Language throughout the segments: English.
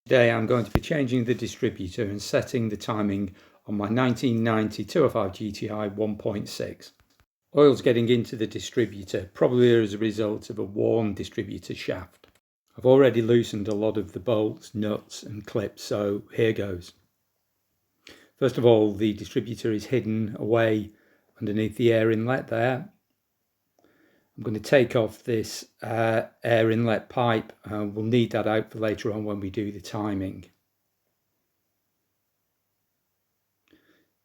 Today I'm going to be changing the distributor and setting the timing on my 1990 205 GTI 1.6. Oil's getting into the distributor, probably as a result of a worn distributor shaft. I've already loosened a lot of the bolts, nuts and clips, so here goes. First of all, the distributor is hidden away underneath the air inlet there. I'm going to take off this air inlet pipe. We'll need that out for later on when we do the timing.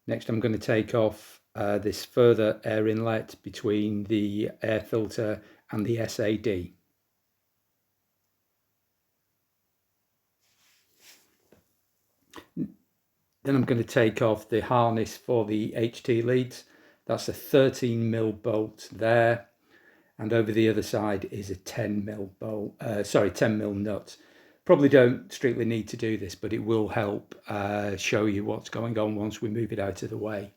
Next I'm going to take off this further air inlet between the air filter and the SAD. Then I'm going to take off the harness for the HT leads. That's a 13mm bolt there. And over the other side is a 10mm bolt, 10mm nut. Probably don't strictly need to do this, but it will help show you what's going on once we move it out of the way.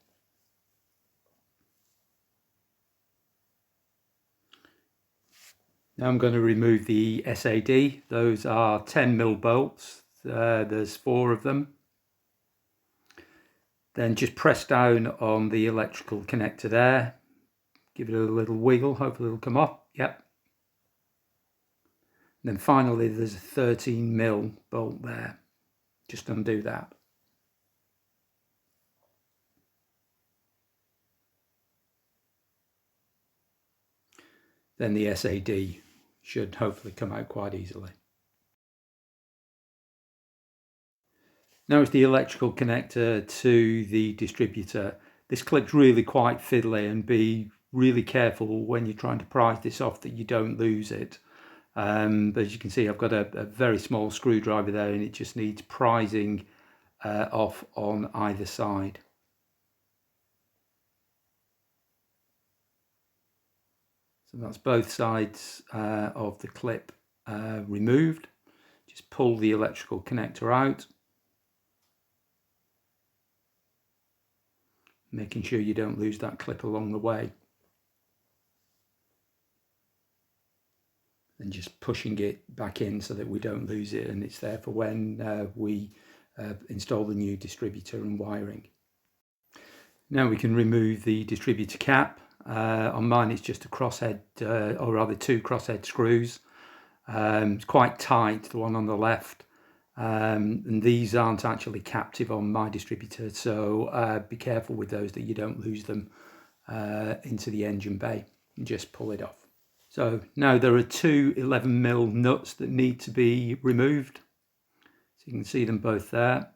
Now I'm going to remove the SAD. Those are 10mm bolts. There's 4 of them. Then just press down on the electrical connector there. Give it a little wiggle, hopefully it'll come off. Yep. And then finally there's a 13mm bolt there. Just undo that. Then the SAD should hopefully come out quite easily. Now it's the electrical connector to the distributor. This clip's really quite fiddly, and be really careful when you're trying to prise this off that you don't lose it. But as you can see, I've got a very small screwdriver there, and it just needs prising off on either side. So that's both sides of the clip removed. Just pull the electrical connector out, making sure you don't lose that clip along the way. And just pushing it back in so that we don't lose it, and it's there for when we install the new distributor and wiring. Now we can remove the distributor cap. On mine it's just a crosshead, or rather 2 crosshead screws. It's quite tight, the one on the left, and these aren't actually captive on my distributor, so be careful with those that you don't lose them into the engine bay, and just pull it off. So now there are 2 11mm nuts that need to be removed. So you can see them both there.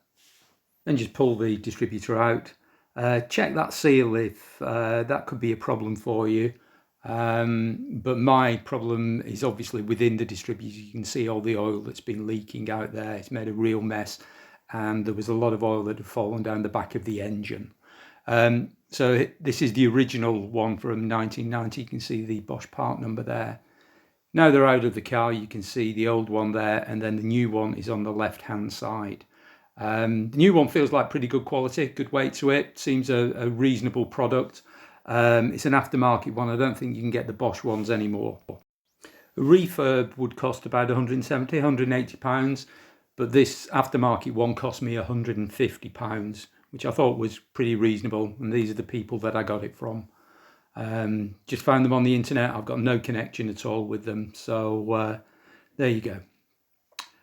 Then just pull the distributor out. Check that seal if that could be a problem for you. But my problem is obviously within the distributor. You can see all the oil that's been leaking out there. It's made a real mess, and there was a lot of oil that had fallen down the back of the engine. So this is the original one from 1990. You can see the Bosch part number there. Now they're out of the car, you can see the old one there, and then the new one is on the left hand side. The new one feels like pretty good quality, good weight to it, seems a reasonable product. It's an aftermarket one. I don't think you can get the Bosch ones anymore. A refurb would cost about 170, 180 pounds, but this aftermarket one cost me 150 pounds. Which I thought was pretty reasonable, and these are the people that I got it from. Just found them on the internet. I've got no connection at all with them, so there you go.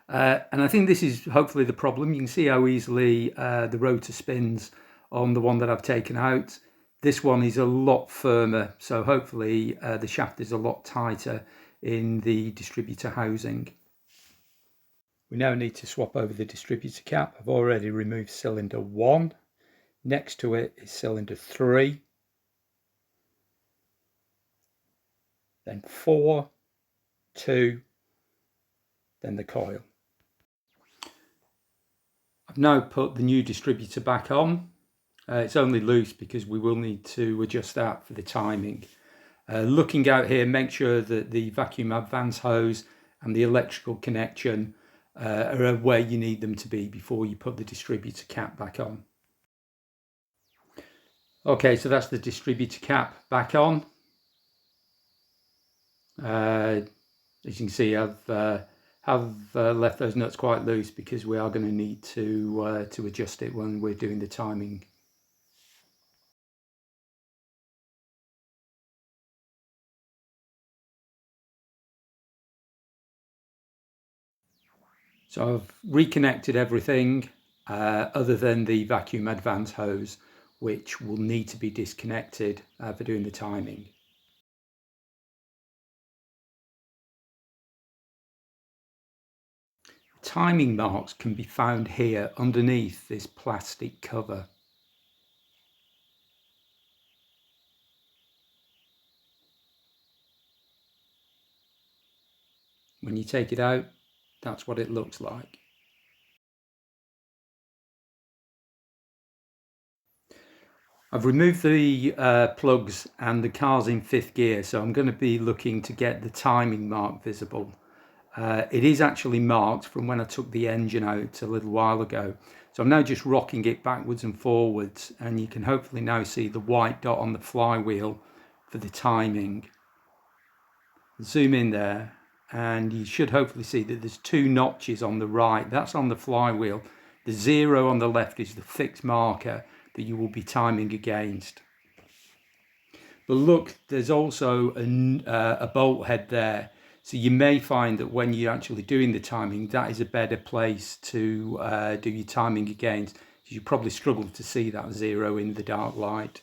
And I think this is hopefully the problem. You can see how easily the rotor spins on the one that I've taken out. This one is a lot firmer, so hopefully the shaft is a lot tighter in the distributor housing. We now need to swap over the distributor cap. I've already removed cylinder 1. Next to it is cylinder 3. Then 4, 2, then the coil. I've now put the new distributor back on. It's only loose because we will need to adjust that for the timing. Looking out here, make sure that the vacuum advance hose and the electrical connection are where you need them to be before you put the distributor cap back on. Okay, so that's the distributor cap back on. As you can see, I've have left those nuts quite loose because we are going to need to adjust it when we're doing the timing. So I've reconnected everything other than the vacuum advance hose, which will need to be disconnected for doing the timing. Timing marks can be found here underneath this plastic cover. When you take it out, that's what it looks like. I've removed the plugs and the car's in 5th gear, so I'm going to be looking to get the timing mark visible. It is actually marked from when I took the engine out a little while ago. So I'm now just rocking it backwards and forwards, and you can hopefully now see the white dot on the flywheel for the timing. Zoom in there, and you should hopefully see that there's 2 notches on the right. That's on the flywheel. The 0 on the left is the fixed marker that you will be timing against. But look, there's also a bolt head there. So you may find that when you're actually doing the timing, that is a better place to do your timing against. You probably struggle to see that 0 in the dark light.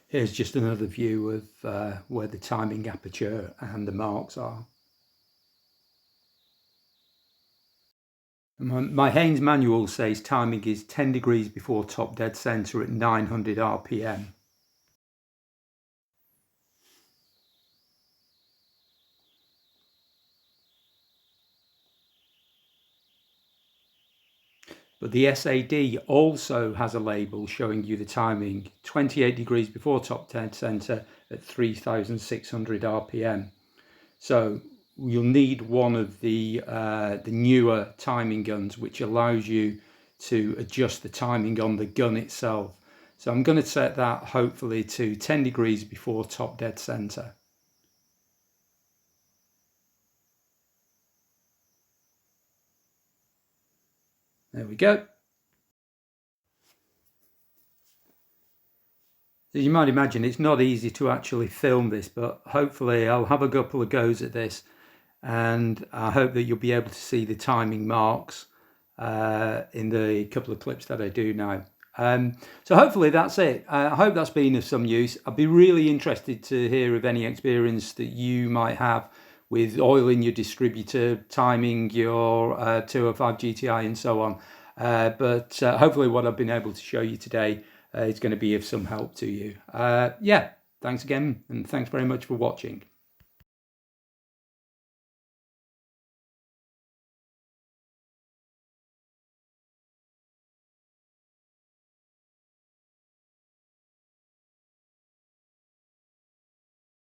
Here's just another view of where the timing aperture and the marks are. My Haynes manual says timing is 10 degrees before top dead center at 900 RPM. But the SAD also has a label showing you the timing, 28 degrees before top dead center at 3600 RPM. So you'll need one of the newer timing guns, which allows you to adjust the timing on the gun itself. So I'm going to set that hopefully to 10 degrees before top dead center. There we go. As you might imagine, it's not easy to actually film this, but hopefully I'll have a couple of goes at this, and I hope that you'll be able to see the timing marks in the couple of clips that I do now. So hopefully that's it. I hope that's been of some use. I'd be really interested to hear of any experience that you might have with oiling your distributor, timing your 205 GTI and so on. But hopefully what I've been able to show you today is going to be of some help to you. Yeah, thanks again, and thanks very much for watching.